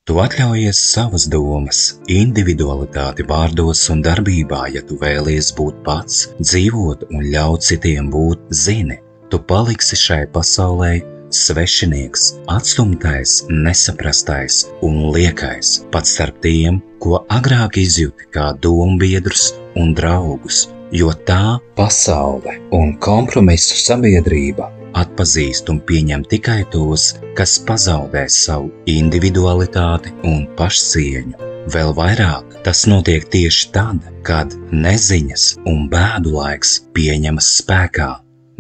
Tu atļaujies savas domas, individualitāti vārdos un darbībā, ja tu vēlies būt pats, dzīvot un ļaut citiem būt, zini, tu paliksi šai pasaulē svešinieks, atstumtais, nesaprastais un liekais, pat starp tiem, ko agrāk izjūti kā dombiedrus un draugus, jo tā pasaule un kompromisu sabiedrība atpazīst un pieņem tikai tos, kas pazaudē savu individualitāti un pašcieņu. Vēl vairāk tas notiek tieši tad, kad neziņas un bēdu laiks pieņemas spēkā.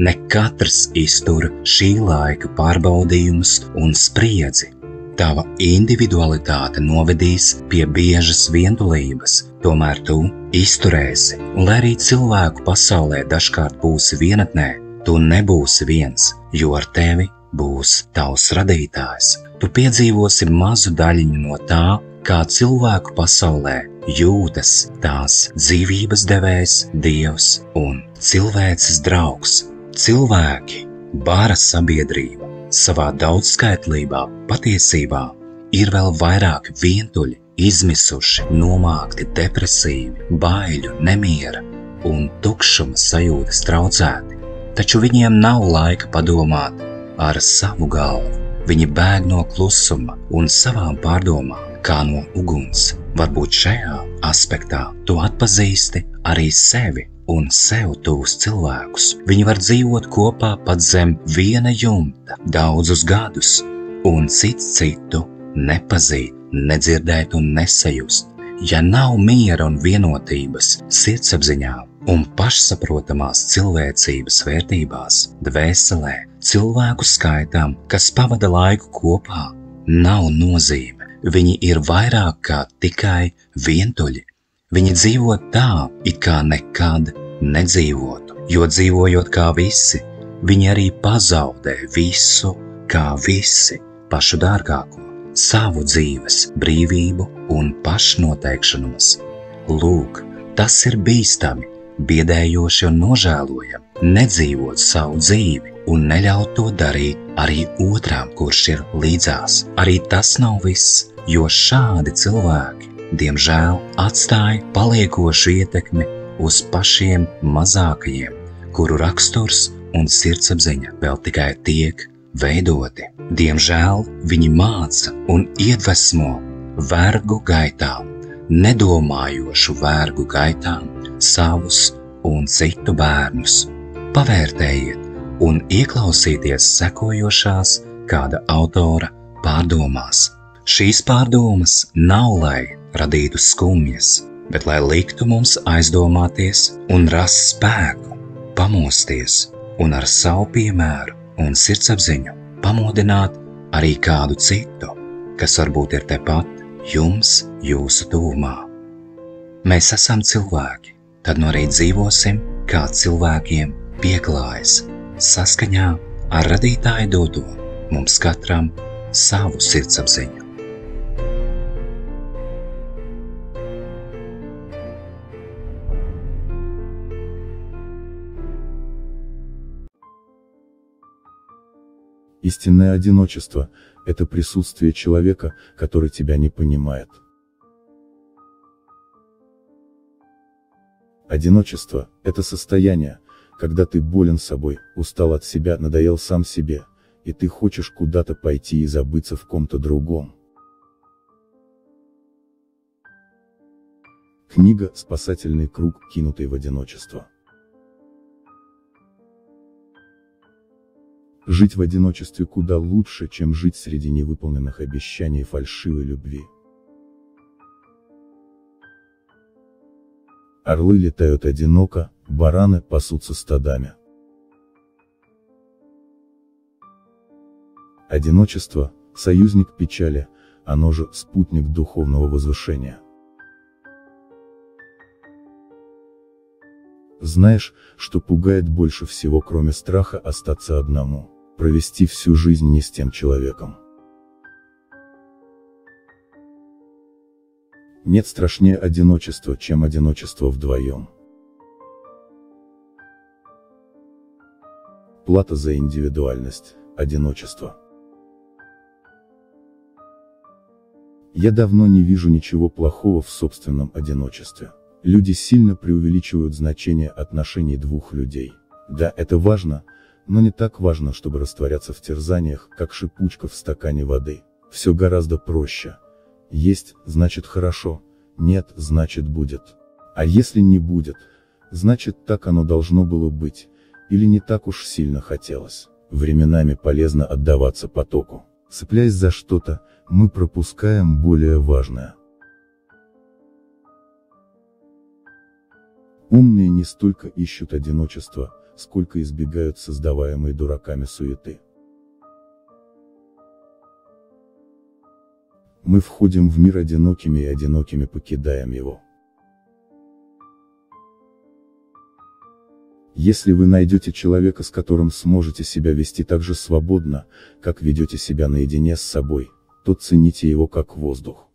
Ne katrs iztur šī laika pārbaudījumus un spriedzi. Tava individualitāte novedīs pie biežas vientulības, tomēr tu izturēsi, un lai arī cilvēku pasaulē dažkārt būsi vienatnē, tu nebūsi viens, jo ar tevi būs tavs radītājs. Tu piedzīvosi mazu daļiņu no tā, kā cilvēku pasaulē jūtas tās dzīvības devējs, Dievs un cilvēces draugs. Cilvēki, bara sabiedrība, savā daudzskaitlībā, patiesībā ir vēl vairāk vientuļi, izmisuši, nomākti, depresīvi, baiļu, nemiera un tukšuma sajūtas traucēti. Taču viņiem nav laika padomāt ar savu galvu. Viņi bēg no klusuma un savām pārdomām, kā no uguns. Varbūt šajā aspektā tu atpazīsti arī sevi un sev tuvus cilvēkus. Viņi var dzīvot kopā pat zem viena jumta daudzus gadus, un cits citu nepazīt, nedzirdēt un nesajust. Ja nav miera un vienotības sirdsapziņā un pašsaprotamās cilvēcības vērtībās, dvēselē, cilvēku skaitām, kas pavada laiku kopā, nav nozīme. Viņi ir vairāk kā tikai vientuļi. Viņi dzīvo tā, it kā nekad nedzīvotu, jo dzīvojot kā visi, viņi arī pazaudē visu kā visi, pašu dārgāko, savu dzīves brīvību un pašnoteikšanos. Lūk, tas ir bīstami, biedējoši un nožēlojami, nedzīvot savu dzīvi un neļaut to darīt arī otram, kurš ir līdzās. Arī tas nav viss, jo šādi cilvēki, diemžēl, atstāja paliekošu ietekmi uz pašiem mazākajiem, kuru raksturs un sirdsapziņa vēl tikai tiek veidoti. Diemžēl viņi māca un iedvesmo vergu gaitām, nedomājošu vergu gaitām savus un citu bērnus. Pavērtējiet un ieklausīties sekojošās kāda autora pārdomās. Šīs pārdomas nav, lai radītu skumjas, bet lai liktu mums aizdomāties un rast spēku, pamosties un ar savu piemēru un sirdsapziņu pamodināt arī kādu citu, kas varbūt ir tepat jums, jūsu tuvumā. Mēs esam cilvēki, tad nu arī dzīvosim, kā cilvēkiem pieklājas, saskaņā ar radītāju doto, mums katram savu sirdsapziņu. Истинное одиночество – это присутствие человека, который тебя не понимает. Одиночество – это состояние, когда ты болен собой, устал от себя, надоел сам себе, и ты хочешь куда-то пойти и забыться в ком-то другом. Книга «Спасательный круг, кинутый в одиночество». Жить в одиночестве куда лучше, чем жить среди невыполненных обещаний и фальшивой любви. Орлы летают одиноко, бараны пасутся стадами. Одиночество – союзник печали, оно же спутник духовного возвышения. Знаешь, что пугает больше всего, кроме страха остаться одному? Провести всю жизнь не с тем человеком. Нет страшнее одиночества, чем одиночество вдвоем. Плата за индивидуальность – одиночество. Я давно не вижу ничего плохого в собственном одиночестве. Люди сильно преувеличивают значение отношений двух людей. Да, это важно, но не так важно, чтобы растворяться в терзаниях, как шипучка в стакане воды. Все гораздо проще. Есть, значит хорошо, нет, значит будет. А если не будет, значит так оно должно было быть, или не так уж сильно хотелось. Временами полезно отдаваться потоку. Цепляясь за что-то, мы пропускаем более важное. Умные не столько ищут одиночество, сколько избегают создаваемой дураками суеты. Мы входим в мир одинокими и одинокими покидаем его. Если вы найдете человека, с которым сможете себя вести так же свободно, как ведете себя наедине с собой, то цените его как воздух.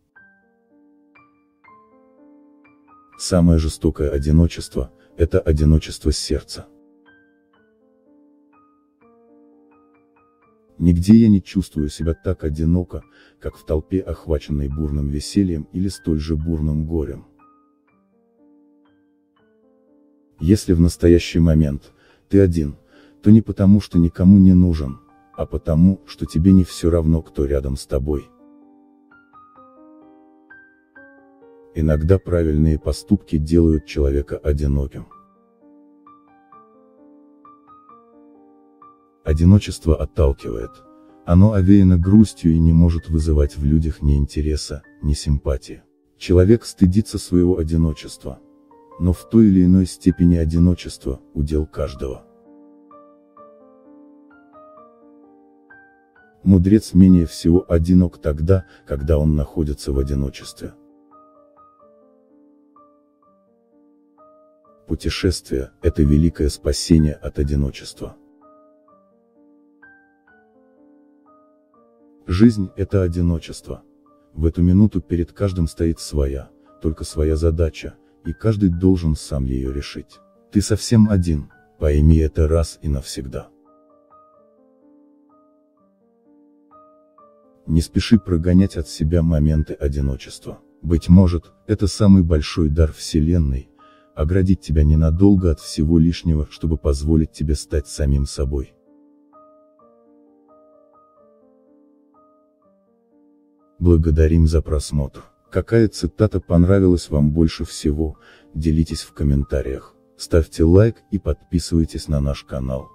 Самое жестокое одиночество – это одиночество сердца. Нигде я не чувствую себя так одиноко, как в толпе, охваченной бурным весельем или столь же бурным горем. Если в настоящий момент ты один, то не потому, что никому не нужен, а потому, что тебе не все равно, кто рядом с тобой. Иногда правильные поступки делают человека одиноким. Одиночество отталкивает. Оно овеяно грустью и не может вызывать в людях ни интереса, ни симпатии. Человек стыдится своего одиночества. Но в той или иной степени одиночество – удел каждого. Мудрец менее всего одинок тогда, когда он находится в одиночестве. Путешествие – это великое спасение от одиночества. Жизнь – это одиночество. В эту минуту перед каждым стоит своя, только своя задача, и каждый должен сам ее решить. Ты совсем один, пойми это раз и навсегда. Не спеши прогонять от себя моменты одиночества. Быть может, это самый большой дар Вселенной – оградить тебя ненадолго от всего лишнего, чтобы позволить тебе стать самим собой. Благодарим за просмотр. Какая цитата понравилась вам больше всего, делитесь в комментариях, ставьте лайк и подписывайтесь на наш канал.